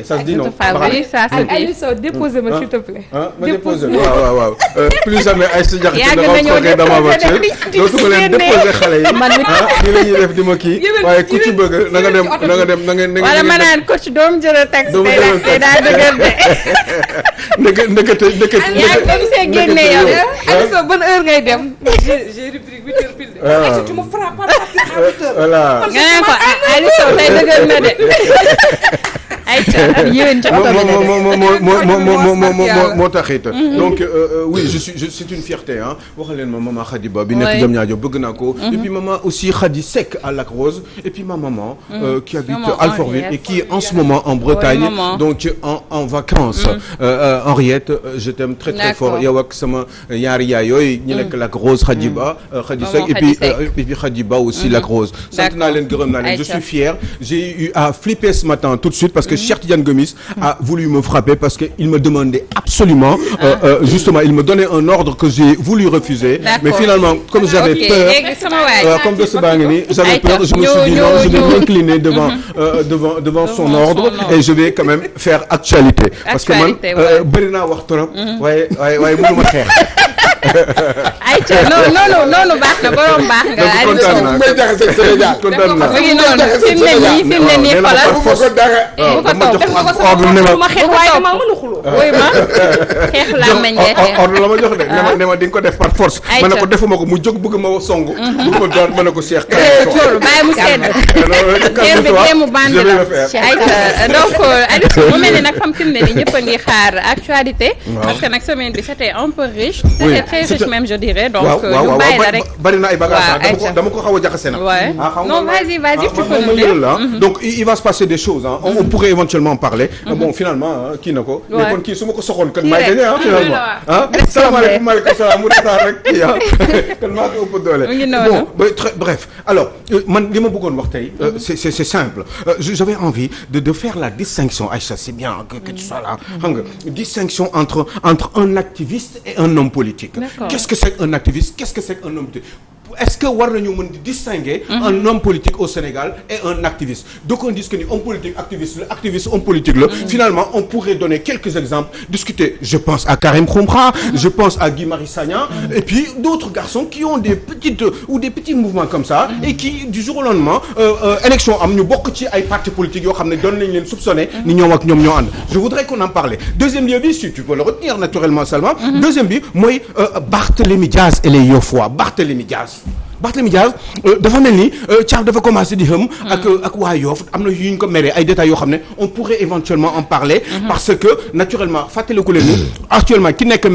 mais ça se dit non. oui ça se dit. Aliou Sow déposé ma s'il te plaît. ma déposé waaw. plus jamais ay sa jaxate yàgg dama nañoo toogee dama voiture dootuma leen déposé xale yi. man mi nii la ñuy def di ma kii. waaye ku ci bëgg na nga dem na nga wala ma naan coach doom jël texte tey daa dëgër de. ndekete yaa ngi comme see génne yow. Aliou Sow ban heure ngay dem. j'ai rubrique 8h pile. waaw tu me frappes par la tête à 8h. voilà. nga ne ko Aliou Sow tey dëgër na de. ayca yéen ci oto bi moo taxit. donc oui c'est une fierté ah waxal leen ma maman Khady Ba bi nekk Diamniadio bëgg naa ko. et puis maman aussi Khady Seck à Lac Rose et puis ma maman. qui habite Alfortville et qui est en ce moment en Bretagne. donc en vacances. Henriette je t'aime très très fort yow ak sama ñaari yaay yooyu ñu nekk Lac Rose Khady Ba Khady Seck et puis Khady Ba aussi Lac Rose. sant naa leen gërëm naa leen je suis fier j'ai eu à flipper ce matin tout de suite parce que Cheikh Tidiane Gomis a voulu me frapper parce que il me demandait absolument justement il me donnait un ordre que j'ai voulu refuser mais finalement comme j'avais peur comme de ce baa ngi nii j'avais peur je me suis dit non je vais m'incliner devant son ordre et je vais quand même faire actualité parce que man bëri naa wax trop waaye mënuma xeex ayca noonu baax na borom baax nga. Aliou Sow may jaxase Sénégal. kontaan naa mu ngi noonu fi mu ne nii xoolal bu ko toog ma xeex waaye dama mën a xuloo. wuy ma xeexu laa meñ ngay xeex. ordre la ma jox de ne ma di nga ko def par force. ma ne ko defuma ko mu jóg bëgg ma song. bëgg ma doon ma ne ko Cheikh. loolu bàyyi mu sedd. mu bandi la ayca donc Aliou Sow mu mel ni nag comme fi mu ne nii ñëpp a ngi xaar actualité. parce que nag semaine bi c'était un peu riche. très riche même je dirais donc ñu bàyyi la rek bari na ay bagages dama ko xaw a jaxase nag. non vas-y tu peux nous dire. donc il va se passer des choses on pourrait éventuellement en parler. bon finalement kii na ko. mais kon kii su ma ko soxoon kan maay gagné finalement. salaamaaleykum maaleykum salaam mu retard rek kii kan maa ko ëpp doole. bon bref alors man li ma bëggoon wax tey c'est simple j'avais envie de faire la distinction Aïcha c'est bien que tu sois là xam nga distinction entre un activiste et un homme politique. Qu'est-ce que c'est qu'un activiste? Qu'est-ce que c'est qu'un homme politique? Est-ce que war nañu mën di distinguer un homme politique au Sénégal et un activiste? Donc on dit que ni homme politique activiste homme politique la. Finalement on pourrait donner quelques exemples, discuter. Je pense à Karim Xrum Xax, je pense à Guy Marius Sagna et puis d'autres garçons qui ont des petits mouvements comme ça et qui du jour au lendemain élection am ñu bokk ci ay partis politiques yoo xam ne doon nañ leen soupçonner ni ñoom ak ñoom ñoo ànd. Je voudrais qu'on en parle. Deuxième lieu bi si tu peux le retenir naturellement Salma. Deuxième bi mooy Barthélémy Diaz et les Yofois. Barthélémy Diaz dafa mel ni Thiam dafa commencé di xëm ak waa Yoff am na yu ñu ko meree ay détails yoo xam ne on pourrait éventuellement en parler parce que naturellement fàttaliku leen ni actuellement ki nekk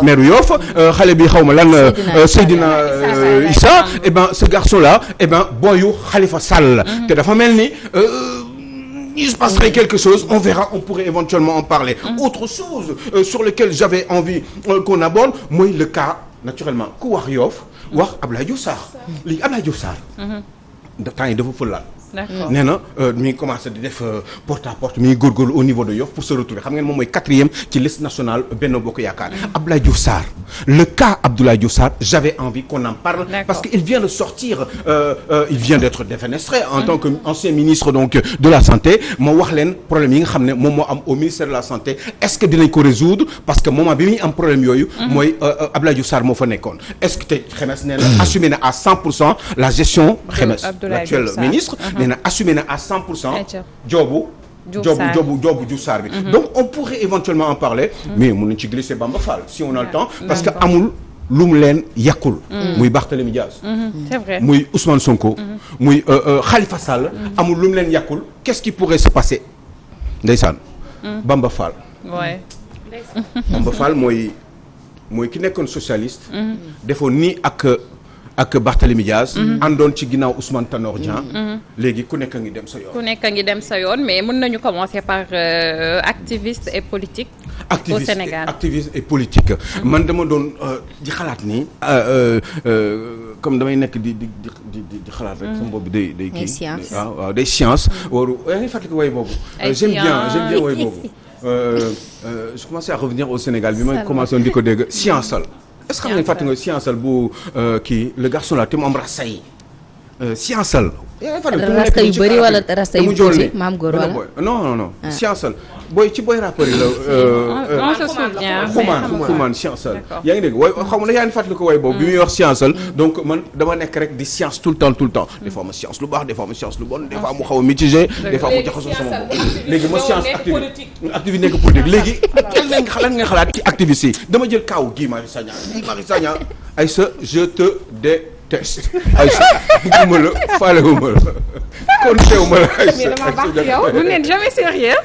maire Yoff xale bi xaw ma lan Seydina Issa et ben ce garçon là et ben booyu Khalifa Sall la te dafa mel ni il se passerait quelque chose on verra on pourrait éventuellement en parler autre chose sur lequel j'avais envie qu'on aborde mooy le cas naturellement ku wax Yoff wax Abdoulaye Diouf Sarr léegi Abdoulaye Diouf Sarr temps yi dafa fëlaat nee na mi ngi commencé di def porte à porte mi ngi góorgóorlu au niveau de Yoff pour se retrouver xam ngeen moom mooy 4e ci liste nationale Benno Bokk Yaakaar Abdoulaye Diouf Sarr le cas Abdoulaye Diouf Sarr j'avais envie qu'on en parle parce que il vient de sortir il vient d'être défenestré en tant que ancien ministre donc de la santé moo wax leen problème yi nga xam ne moom moo am au ministère de la santé est-ce que dinañ ko résoudre parce que moment bi muy am problème yooyu mooy Abdoulaye Diouf Sarr moo fa nekkoon est-ce que tey Xemes nee na assumé na à 100% la gestion Xemes l'actuel ministre nee na assumé na à 100% joobu Diouf Sarr bi donc on pourrait éventuellement en parler mais mën nañ ci glisser Bamba Fall si on a le temps parce que amul lu mu leen yàqul muy Barthélémy Diaz c'est vrai muy Ousmane Sonko muy Khalifa Sall amul lu mu leen yàqul qu'est-ce qui pourrait se passer ndeysaan Bamba Fall Bamba Fall mooy ki nekkoon socialiste defoon nii ak Barthélémy Diaz àndoon ci ginnaaw Ousmane Tanor Dieng léegi ku nekk ngi dem sa yoon mais mën nañu commencer par activiste et politique au Sénégal activiste et politique man dama doon di xalaat nii comme damay nekk di xalaat rek sama bopp bi day kii waaw day science waru yaa ngi fàttali way boobu j'aime bien way boobu je commençais à revenir au Sénégal bi ma commencé woon di ko dégg science al est-ce que xam nga fàtte nga science al bu kii le garçon là te mu am rasa yi scienceal. rasta yu bëri wala rasta yu tuuti maam góor wala non scienceal booy ci booy rappeur yi la. xumaan scienceal. yaa ngi dégg way xam nga yaa ngi fàttali ko way boobu bi muy wax scienceal donc man dama nekk rek di science tout le temps des fois ma science lu baax des fois ma science lu bon des fois mu xaw a mitigé des fois mu jaxasoo sama bopp léegi ma science activiste nekk politique léegi lan nga xalaat ci activiste yi dama jël kaaw Guy Marius Sagna ay sa je te déteste ay sa bugguma la faalewuma la kon teewuma la ay sa vous n'êtes jamais sérieux.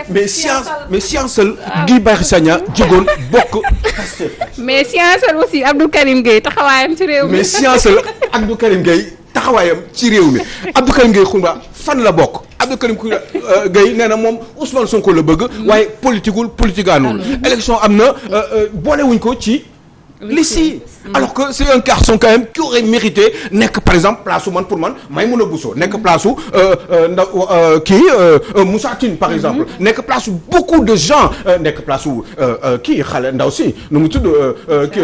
mais science Guy Marius Sagna jógoon bokk mais science aussi Abdou Karim Gueye taxawaayam ci réew mi. mais science Abdou Karim Gueye taxawaayam ci réew mi Abdou Karim Gueye xumba fan la bokk Abdou Karim Gueye nee na moom Ousmane Sonko la bëgg waaye politiqueanul élection am na boolewuñ ko ci l'ici alors que c'est un garçon quand même qui aurait mérité nekk par exemple place su man pour man Maïmouna Bousso nekk place su Moussa Tine par exemple nekk place su beaucoup de gens nekk place su xale ndaw si nu mu tudd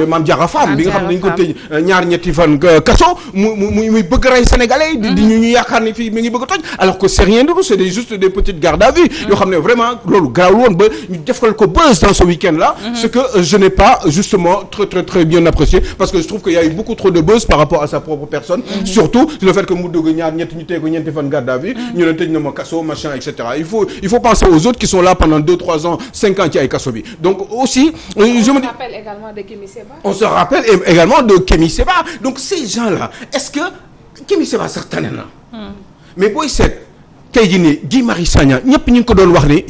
Mame Diarra Fam bi nga xam ne dañu ko tëj ñetti fan kaso muy bëgg rey sénégalais di ñu yaakaar ni fii mi ngi bëgg a toj alors que c'est rien du tout c'est juste des petites gardes à vue yoo xam ne vraiment loolu garaawul woon ba ñu defal ko buzz dans ce week-end là ce que je n'ai pas justement très bien apprécié parce que je trouve qu'il y a eu beaucoup trop de buzz par rapport à sa propre personne surtout le fait que mu dugg ñu tey ko ñeenti fan garde à vue ñu ne tëj na ma kaso machin et cetera il faut penser aux autres qui sont là pendant 2, 3 ans 5 ans ci ay kaso bi donc aussi je me dis on se rappelle également de Kémi Séba donc ces gens là est-ce que Kémi Séba sax tane na mais booy seet tey jii nii Guy Marius Sagna ñëpp ñu ngi ko doon wax ni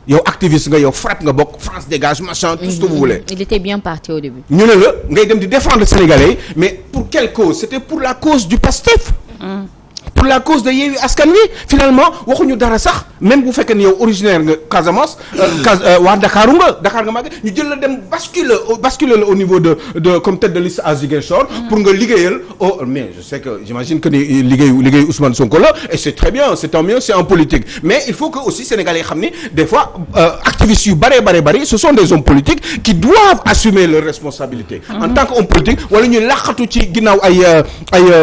yow activiste nga yow frappe nga bokk France dégage machin tout ce que vous voulez. Il était bien parti au début. ñu ne la ngay dem di défendre Sénégalais mais pour quelle cause c'était pour la cause du PASTEF. pour la cause de Yewwi Askan Wi finalement waxuñu dara sax même bu fekkee ne yow originaire nga Casamance. waa Dakar nga màgg ñu jël la dem basculer la au niveau de comme tête de liste à Ziguinchor. pour nga liggéeyal mais je sais que j'imagine que ni liggéeyu Ousmane Sonko la et c'est très bien c'est tant mieux c'est en politique mais il faut que aussi Sénégalais yi xam ni des fois activistes yu bari ce sont des hommes politiques qui doivent assumer leurs responsabilités. en tant qu'homme politique wala ñu laqatu ci ginnaaw ay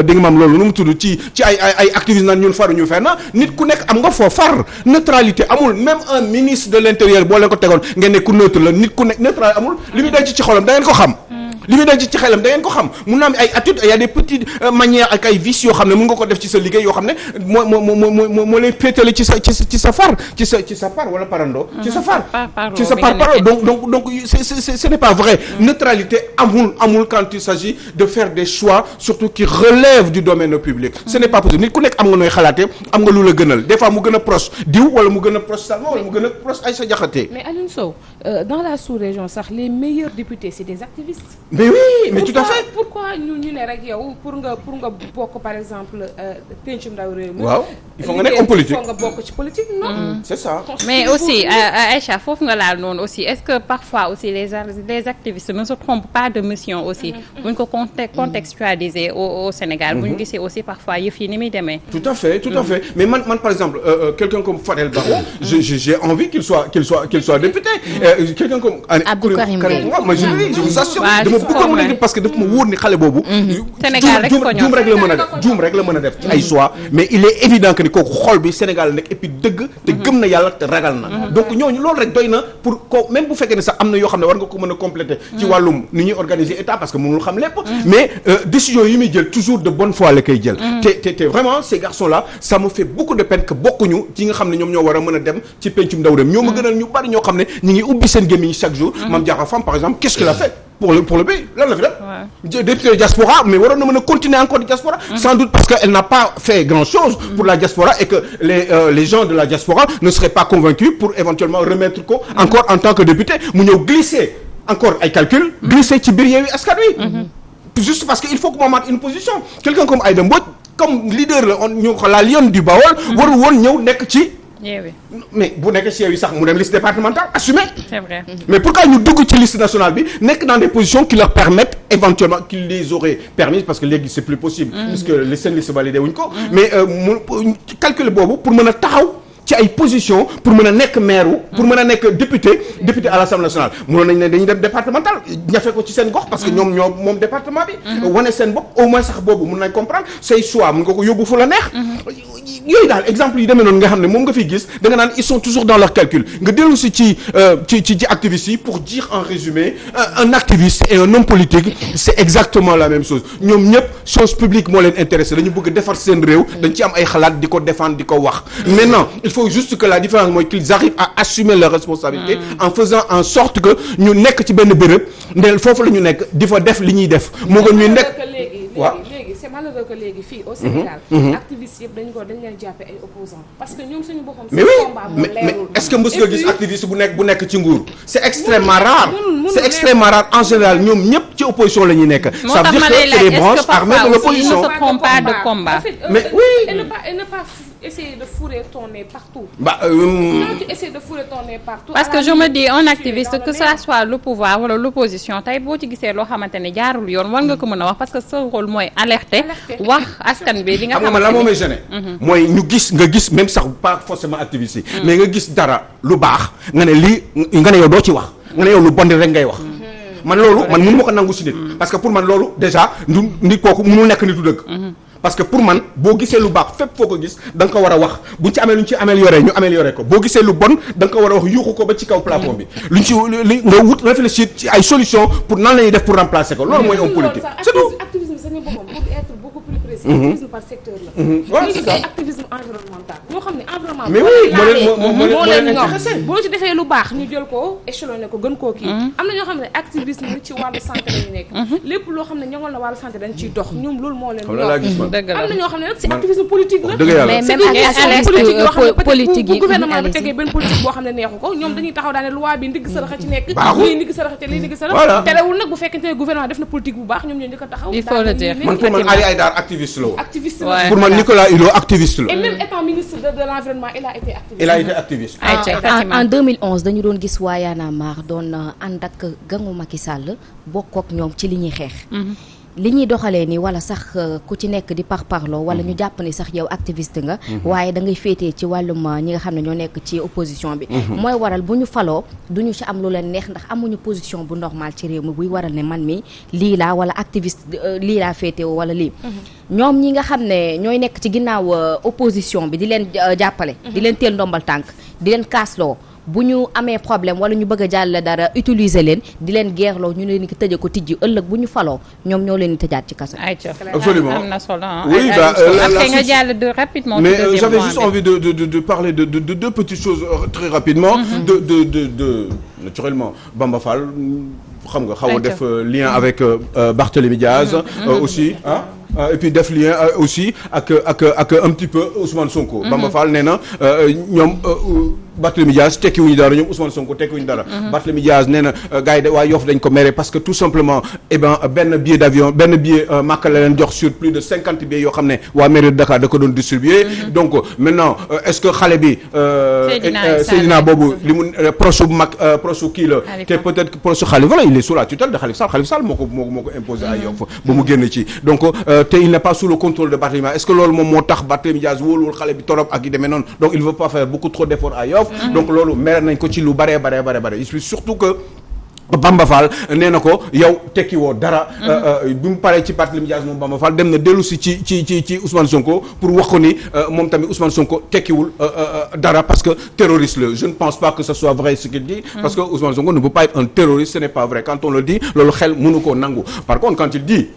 dégg nga maam loolu nu mu tudd ci ay activistes naan ñun faruñu fenn nit ku nekk am nga foo far neutralité amul même un ministre de l'intérieur boo leen ko tegoon ngeen ne ku neutre la nit ku nekk neutralité amul li muy denc ci xolam da ngeen ko xam. li muy denc ci xelam da ngeen ko xam mun naa am ay attitudes y a des petites manières ak ay vices yoo xam ne mun nga ko def ci sa liggéey yoo xam ne moo lay péetale ci sa par wala parando. ci sa par donc ce n'est pas vrai. neutralité amul quand il s'agit de faire des choix surtout qui relèvent du domaine public. ce n'est pas possible nit ku nekk am nga nooy xalaatee am nga lu la gënal des fois mu gën a proche diw wala mu gën a proche Salma wala mu gën a proche Aïssa Diakhaté. mais Alioune Sow dans la sous-région sax les meilleurs députés c'est des activistes. mais oui mais tout à fait. pourquoi ñu ne rek yow pour nga bokk par exemple pencum ndaw réew mi. waaw il faut nga nekk homme politique il faut nga bokk ci politique non. c'est ça. mais aussi Aïcha foofu nga laal noonu aussi est-ce que parfois aussi les activistes ne se trompent pas de mission aussi. buñ ko contextualiser au Sénégal. buñ gisee aussi parfois yëf yi ni muy demee. tout à fait mais man par exemple quelqu'un comme Fadel Barro j'ai envie qu'il soit député. quelqu'un comme Abdou Karim Gueye moi je vous assure bëggoon mën a def parce que daf ma wóor ni xale boobu. Sénégal rek ko juum rek la mën a def ci ay choix mais il est évident que ni kooku xol bi Sénégal nekk et puis dëgg te gëm na yàlla te ragal na. donc ñooñu loolu rek doy na pour ko même bu fekkee ne sax am na yoo xam ne war nga ko mën a compléter. ci wàllum ni ñuy organiser état parce que mënul xam lépp. mais décision yi muy jël toujours de bonne foi la koy jël. te vraiment ces garçons là ça me fait beaucoup de peine que bokkuñu ci nga xam ne ñoom ñoo war a mën a dem ci pencum ndaw dem ñoo ma gënal ñu bari ñoo xam ne ñu ngi ubbi seen gémmiñ chaque jour. Mame Diarra Fam par exemple qu'est-ce qu'il a fait pour le pays lan la fi def. député de diaspora mais waroon na mën a continuer encore de diaspora. sans doute parce que elle n'a pas fait grand-chose pour la diaspora et que les gens de la diaspora ne seraient pas convaincus pour éventuellement remettre ko encore en tant que député mu ñëw glisser encore ay calcul. glisser ci biir Yewwi Askan Wi. juste parce que il faut que mu amaat une position quelqu'un comme Aïda Mbodj comme leader la lionne du Baol. warul woon ñëw nekk ci. mais bu nekkee ci Yewwi sax mu dem liste départementale assumé. c'est vrai. mais pourquoi ñu dugg ci liste nationale bi nekk dans des positions qui leur permettent éventuellement qui les auraient permis parce que léegi c'est plus possible. puisque les seen liste validé wuñ ko. mais mu calcul boobu pour mën a taxaw ci ay position pour mën a nekk maire pour mën a nekk député à l'Assemblée nationale mënoon nañ ne dañuy dem départemental ñafe ko ci seen gox parce que ñoom moom département bi wane seen bopp au moins sax boobu mën nañ comprendre say choix mën nga ko yóbbu fu la neex yooyu daal exemple yi demee noonu nga xam ne moom nga fiy gis da nga naan ils sont toujours dans leur calcul nga dellu si ci activistes yi pour dire en résumé un activiste et un homme politique c'est exactement la même chose ñoom ñëpp chose publique moo leen intéressé dañu bëgg defar seen réew dañ ci am ay xalaat di ko défendre di ko wax maintenant il faut juste que la différence mooy qu'ils arrivent à assumer leurs responsabilités en faisant en sorte que ñu nekk ci benn béréb ndeel foofu la ñu nekk di fa def li ñuy def moo gën ñuy nekk waaw léegi c'est malheureux que léegi fii au Sénégal activistes yëpp dañ leen jàppe ay opposants parce que ñoom suñu boppam mais oui mais est-ce que mës nga gis activiste bu nekk ci nguur c'est extrêmement rare en général ñoom ñëpp ci opposition la ñuy nekk ça veut dire que c'est les branches armées de l'opposition de combat mais oui et ne pas essayer de fourrer ton nez partout parce que je me dis un activiste que ça soit le pouvoir wala l'opposition tey boo ci gisee loo xamante ne jaarul yoon war nga ko mën a wax parce que sa rôle mooy alerter wax askan bi li nga xam nga la moo may gêné mooy nga gis même sax pas forcément activiste yi mais nga gis dara lu baax nga ne lii nga ne yow doo ci wax nga ne yow lu bon rek ngay wax man loolu man mënu ma ko nangu si nit parce que pour man loolu déjà nit kooku mënul nekk nitu dëgg parce que pour man boo gisee lu baax fépp foo ko gis da nga ko war a wax buñ ci amee lu ñu ci amélioré ñu amélioré ko boo gisee lu bon da nga ko war a wax yuuxu ko ba ci kaw plafond bi luñ ci nga wut réfléchir ci ay solution pour nan la ñuy def pour remplacer ko loolu mooy homme politique c'est tout. activisme sañu boppam pour être beaucoup plus précis activisme par secteur la ñu gis ay activisme environnemental ñoo xam ne environnement mais oui moo leen intéressé boo ci defee lu baax ñu jël ko échelonné ko gën koo kii am na ñoo xam ne activisme ni ci wàllu santé lañu nekk lépp loo xam ne ñoŋal na wàllu santé dañ ciy dox ñoom loolu moo leen dëgg la am na ñoo xam ne nag c'est activisme politique la mais même politique yi bu gouvernement bi tegee benn politique boo xam ne neexu ko ñoom dañuy taxaw daane loi bi ndigg saraxa ci nekk lii ndigg saraxa te lii ndigg saraxa terewul nag bu fekkente ne gouvernement def na politique bu baax ñoom ñoo njëkk a taxaw il faut le dire man pour man Ali Haïdar activiste la woon activiste la pour man Nicolas Hulot activiste la et même étant ministre de l'environnement il a été activiste en 2011 dañu doon gis waa Y'en a marre doon ànd ak gangu Macky Sall bokk ak ñoom ci li ñuy xeex li ñuy doxalee ni wala sax ku ci nekk di parparloo wala ñu jàpp ni sax yow activiste nga waaye da ngay féetee ci wàllum ñi nga xam ne ñoo nekk ci opposition bi mooy waral bu ñu faloo duñu ci am lu leen neex ndax amuñu position bu normal ci réew mi buy waral ne man mi lii laa wala activiste lii laa féetewoo wala lii ñoom ñi nga xam ne ñooy nekk ci ginnaaw opposition bi di leen jàppale di leen teel ndombal tànk di leen kaasloo bu ñu amee problème wala ñu bëgg a jàll dara utiliser leen di leen geerloo ñu leen di tëje ko tijji ëllëg bu ñu faloo ñoom ñoo leen di tëjaat ci kaso. Absolument. am na solo oui après nga jàll de rapidement. mais j'avais juste envie de parler de deux petites choses très rapidement. de naturellement Bamba Fall xam nga xaw a def lien avec Barthélémy Diaz aussi ah. et puis def lien aussi ak un petit peu Ousmane Sonko. Bamba Fall nee na ñoom Barthélémy Diaz tekkiwuñu dara ñoom Ousmane Sonko tekkiwuñu dara. Barthélémy Diaz nee na gars yi de waa Yoff dañ ko mere parce que tout simplement benn billet d'avion benn billet Makka la leen jox sur plus de 50 billets yoo xam ne waa mairie de Dakar da ko doon distribuer. donc maintenant est-ce que xale bi. Seydina boobu li mu proche bu mag proche kii la. te peut-être proche Khalifa la il est sous la tutelle de Khalifa Sall moo ko imposé ay Yoff ba mu génn ci donc. te il n'est pas sous le contrôle de Barthélémy est-ce que loolu moom moo tax Barthélémy Diaz wóoluwul xale bi torop ak yi demee noonu donc il veut pas faire beaucoup trop d'efforts à Yoff donc loolu mere nañ ko ci lu bare il explique surtout que Bamba Fall nee na ko yow tekki woo dara bi mu paree ci Barthélémy Diaz moom Bamba Fall dem na dellu si ci Ousmane Sonko pour wax ko ni moom tamit Ousmane Sonko tekkiwul dara parce que terroriste la je ne pense pas que ce soit vrai ce qu'il dit parce que Ousmane Sonko ne peut pas être un terroriste ce n'est pas vrai quand on le dit loolu xel mënu koo nangu par contre quand il dit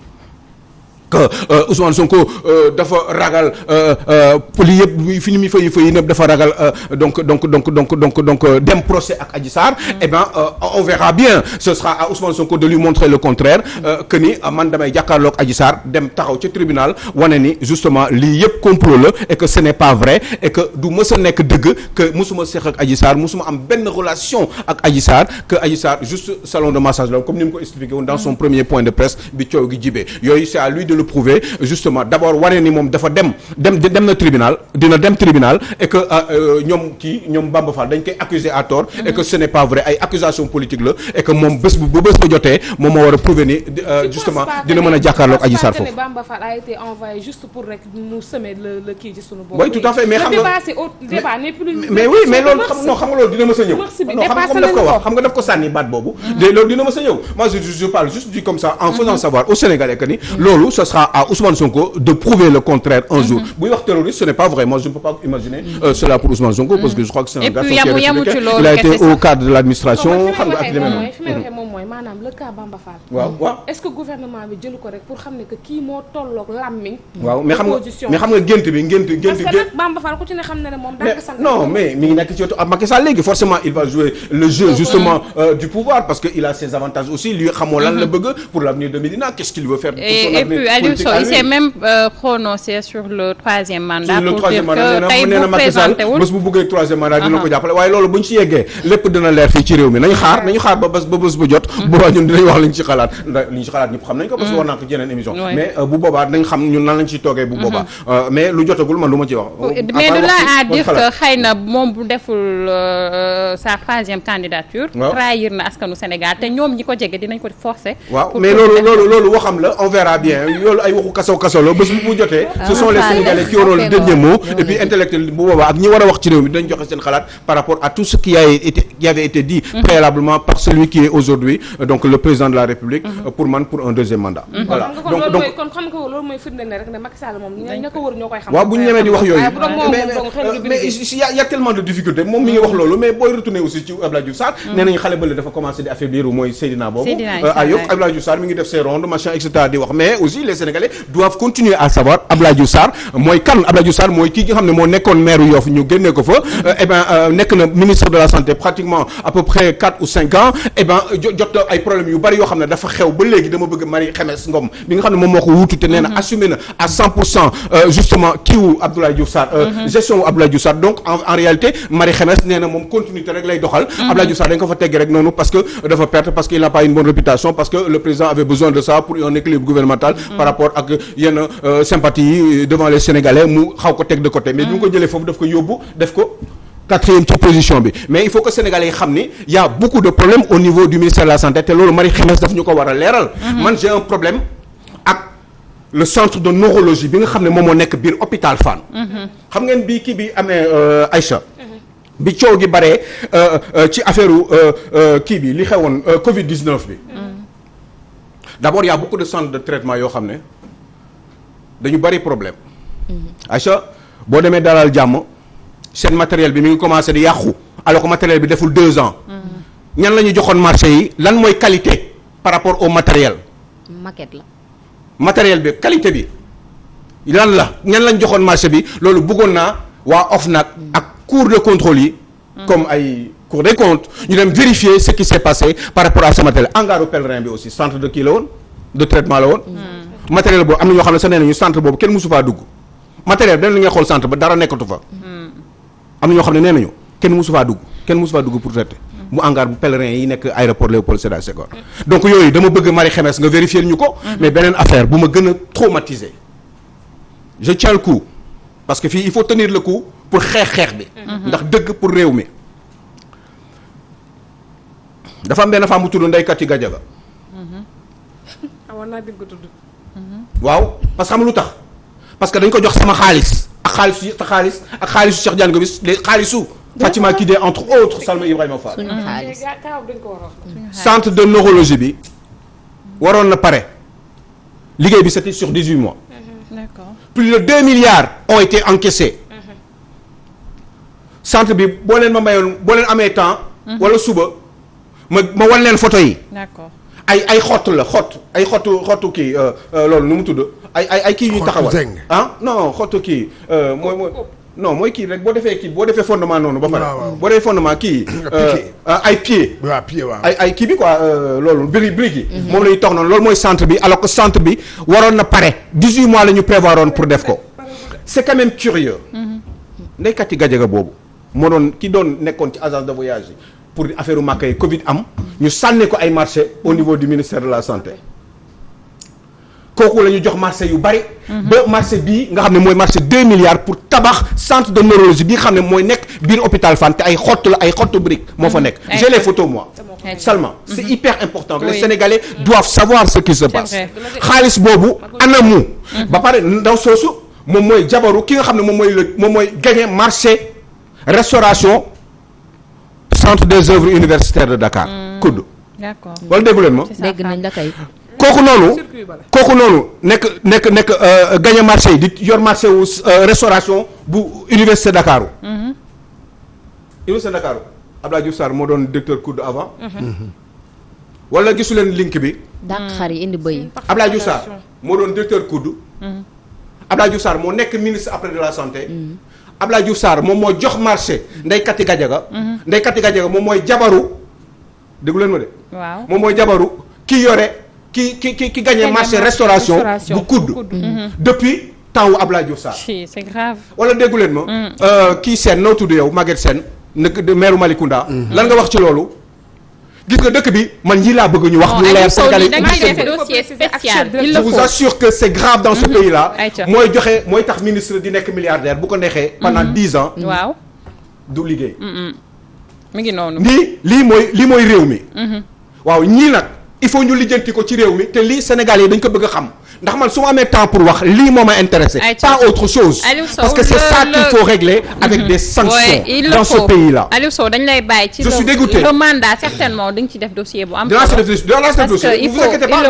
que Ousmane Sonko dafa ragal poli yëpp fi mi fay nëpp dafa ragal donc dem procès ak Adji Sarr eh ben on verra bien ce sera à Ousmane Sonko de lui montrer le contraire que ni man damay jàkkaarloog Adji Sarr dem taxaw ci tribunal wane ni justement lii yëpp complot la et que ce n'est pas vrai et que du mës a nekk dëgg que musuma seq ak Adji Sarr musuma am benn relation ak Adji Sarr que Adji Sarr juste salon de massage la comme ni mu ko expliqué woon dans son premier point de presse bi coow gi jibee yooyu c'est à lui de le prouver justement d'abord wane ni moom dafa dem na tribunal dina dem tribunal et que ñoom Bamba Fall dañ koy accuser à tort et que ce n'est pas vrai ay accusation politique la et que moom bés ba jotee moom moo war a prouver ni justement dina mën a jàkkaarloog Adji Sarr foofu. Bamba Fall a été envoyé juste pour rek mu semer le kii ci sunu bopp. oui tout à fait mais xam nga débat n'est plus mais oui mais loolu xam nga loolu dina mës a ñëw. non xam nga daf ko sànni baat boobu. loolu dina mës a ñëw moi je parle juste du comme ça en faisant savoir aux Sénégalais que ni loolu ce sera à Ousmane Sonko de prouver le contraire un jour. buy wax terroriste ce n'est pas vrai moi je ne peux pas imaginer cela pour Ousmane Sonko parce que je crois que c'est un garçon qui est républicain. Il a été au cadre de l'administration xam nga ak demee fi may waxee moom mooy maanaam le cas Bamba Fall. waaw est-ce que gouvernement bi jëlu ko rek pour xam ne que kii moo tolloog làmmiñ. waaw mais xam nga gént bi parce que nag Bamba Fall ku ci ne xam na ne moom daa ko sant. non mais mi ngi nekk ci wetu Macky Sall léegi forcément il va jouer le jeu justement du pouvoir parce que il a ses avantages aussi lui xamoo lan la bëgg pour l'avenir de Médina qu'est-ce qu'il veut faire pour son avenir politique. Et puis Aliou Sow il s'est même prononcé sur le troisième mandat. pour dire que tey bu présenté wul bés bu bëggee troisième mandat dina ko jàppale waaye loolu bu ñu ci yeggee lépp dina leer fii ci réew mi nañu xaar ba bés ba jot. boobaa ñun dinañ wax liñ ci xalaat ñëpp xam nañ ko parce que war naa ko ci yeneen émission mais bu boobaa dinañ xam ñun nan lañ ciy toogee bu boobaa mais lu jotagul man lu ma ci wax. mais de là à dire que xëy na moom bu deful sa troisième candidature. trahir na askanu Sénégal te ñoom ñi ko jege dinañ ko forcer. waaw mais loolu waxam la on verra bien loolu ay waxu kaso la bés bu jotee. ce sont les Sénégalais qui auront le dernier mot et puis intellectuel bu boobaa ak ñi war a wax ci réew mi dañ joxe seen xalaat par rapport à tout ce qui avait été dit préalablement par celui qui est aujourd'hui donc le président de la République pour un deuxième mandat. voilà donc kon xam nga loolu mooy firndeel ne rek ne Macky Sall moom ña ko wër ñoo koy xam. waaw bu ñu ñemee di wax yooyu mais il y a tellement de difficultés moom mi ngi wax loolu mais booy retourner aussi ci Abdoulaye Diouf Sarr nee nañu xale bële dafa commencé di affaiblir mooy Seydina boobu ayok Abdoulaye Diouf Sarr mi ngi def ses rondes machin et cetera di wax mais aussi les Sénégalais doivent continuer à savoir Abdoulaye Diouf Sarr mooy kan Abdoulaye Diouf Sarr mooy kii nga xam ne moo nekkoon maire Yoff ñu génnee ko fa nekk na ministre de la santé pratiquement à peu près 4 ou 5 ans jot ay problèmes yu bari yoo xam ne dafa xew ba léegi dama bëgg Marie Khemesse Ngom bi nga xam ne moom moo ko wuutu te nee na assumé na à 100% justement kiiwu Abdoulaye Diouf Sarr gestion wu Abdoulaye Diouf Sarr donc en réalité Marie Khemesse nee na moom continuité rek lay doxal Abdoulaye Diouf Sarr dañ ko fa tegg rek noonu parce que dafa perte parce qu'il n'a pas une bonne réputation parce que le président avait besoin de ça pour un équilibre gouvernemental par rapport ak yenn sympathie yi devant les Sénégalais mu xaw ko teg de côté mais bi mu ko jëlee foofu daf ko yóbbu def ko 4e ci position bi mais il faut que Sénégalais yi xam ni y a beaucoup de problèmes au niveau du ministère de la santé te loolu Marie Khemesse daf ñu ko war a leeral man j'ai un problème ak le centre de neurologie bi nga xam ne moom moo nekk biir hôpital Fann xam ngeen bii kii bi amee Aïcha bi coow gi baree ci affaire kii bi li xewoon Covid-19 bi d'abord il y a beaucoup de centres de traitement yoo xam ne dañu bari problème Aïcha boo demee Dalal Jàmm seen matériel bi mi ngi commencé di yàqu alors que matériel bi deful 2 ans ñan la ñu joxoon marché yi lan mooy qualité par rapport au matériel maquette la matériel bi qualité bi lan la ñan lañ joxoon marché bi loolu bëggoon naa waa OFNAC ak cour de contrôle yi comme ay cour des comptes ñu dem vérifier ce qui s'est passé par rapport à ce matériel hangaru pèlerin bi aussi centre de kii la woon de traitement la woon matériel boobu am na ñoo xam ne sax nee nañu centre boobu kenn mosu faa dugg matériel bi dañ la ngay xool centre ba dara nekkatu fa am na ñoo xam ne nee nañu kenn mosu faa dugg pour traiter mu hangar bu pèlerin yi nekk aéroport Léopold Sédar Senghor donc yooyu dama bëgg Marie Khemesse nga vérifier ñu ko mais beneen affaire bu ma gën a traumatisé je tiens le coup parce que fii il faut tenir le coup pour xeex bi ndax dëgg pour réew mi dafa am benn femme bu tudd Ndeye Kati Gadiaga war naa dégg ko tudd waaw parce que xam lu tax parce que dañ ko jox sama xaalis ak xaalisu Cheikh Diagne Gomis xaalisu Fatima Kidé entre autres Salma Ibrahima Fall centre de neurologie bi waroon na pare liggéey bi c'était sur 18 mois d'accord plus de 2 milliards ont été encaissés centre bi boo leen amee temps wala suba ma wan leen photo yi d'accord ay xott la xottu kii loolu nu mu tudd ay kii ñuy taxawal non xottu kii mooy kii rek boo defee fondement noonu ba pare boo defee fondement kii ay pied ay kii bi quoi loolu brique yi moom la ñuy tax noonu loolu mooy centre bi alors que centre bi waroon na pare 18 mois la ñu prévoir woon pour def ko c'est quand même curieux Ndeye Kati Gadiaga boobu moo doon ki doon nekkoon ci agence de voyage yi pour affaire u Makka yi Covid am ñu sànni ko ay marché au niveau du ministère de la santé kooku la ñu jox marché yu bari. ba marché bii nga xam ne mooy marché 2 milliards pour tabax centre de neurologie bi nga xam ne mooy nekk biir hôpital Fann te ay xottu brique moo fa nekk. j'ai les photos moi. seulement c'est hyper important. les Sénégalais doivent savoir ce qui se passe. xaalis boobu anamu. ba pare ndaw soosu moom mooy jabaru ki nga xam ne moom mooy gagné marché restauration centre des œuvres universitaires de Dakar. kudd. d'accord wala déggu leen ma. dégg nañ la kay. kooku noonu nekk gagné marché yi di yor marché wu restauration bu université Dakar. université Dakar Abdoulaye Diouf Sarr moo doon directeur COUD avant. wala gisu leen link bi. dàq xar yi indi bëy. Abdoulaye Diouf Sarr moo doon directeur COUD. Abdoulaye Diouf Sarr moo nekk ministre après de la santé. Abdoulaye Diouf Sarr moom moo jox marché Ndeye Kati Gadiaga. Ndeye Kati Gadiaga moom mooy jabaru déggu leen ma de. waaw moom mooy jabaru ki yore ki gagné marché restauration bu COUD. depuis temps wu Abdoulaye Diouf Sarr. c'est grave. wala déggu leen ma. kii Sène noo tudd yow Maguette Sène nekk maire Malicounda. lan nga wax ci loolu. gis nga dëkk bi man ñii laa bëgg ñu wax. ñu leer Sénégalais je vous assure que c'est grave dans ce pays là. mooy tax ministre di nekk milliardaire bu ko neexee. pendant 10 ans. waaw du liggéey. mi ngi noonu. lii mooy réew mi. waaw ñii nag il faut ñu lijjanti ko ci réew mi te lii Sénégalais yi dañ ko bëgg a xam ndax man su ma amee temps pour wax lii moo ma intéressé. pas autre chose. parce que c'est ça qu'il faut régler avec des sanctions dans ce pays là. Aliou Sow dañ lay bàyyi ci. je suis dégoûté le mandat certainement di nga ci def dossier bu am. dinaa ci def dossier vous inquiétez pas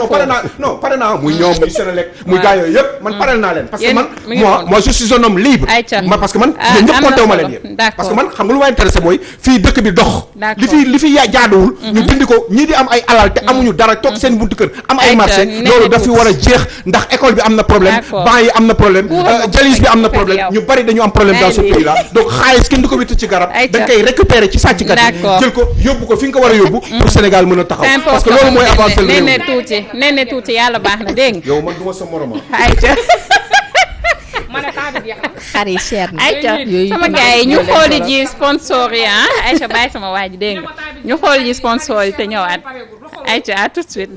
non pare naa muy ñoom muy Sénélec muy gars yooyu yëpp man parel naa leen. parce que man moi je suis un homme libre. parce que man yéen ñëpp compté wu ma leen yéen. parce que man xam nga lu ma intéressé mooy fii dëkk bi dox. li fi jaaduwul. ñu dindi ko ñii di am ay alal te amuñu dara toog seen buntu kër am ay marché loolu daf fi war a jeex ndax école bi am na problème banc yi am na problème jalis bi am na problème ñu bari dañu am problème dans ce pays là donc xaalis kenn du ko witt ci garab dañ koy récupérer ci sàcckat yi jël ko yóbbu ko fi nga ko war a yóbbu pour Sénégal mën a taxaw parce que loolu mooy avancer le réew nee tuuti yàlla baax na dégg yow man du ma sa moroma xar yi cher na ayca sama gars yi ñu xooli ji sponsor yi Aïcha bàyyi sama waa ji dégg nga ñu xooli ji sponsor yi te ñëwaat ayca à tout de suite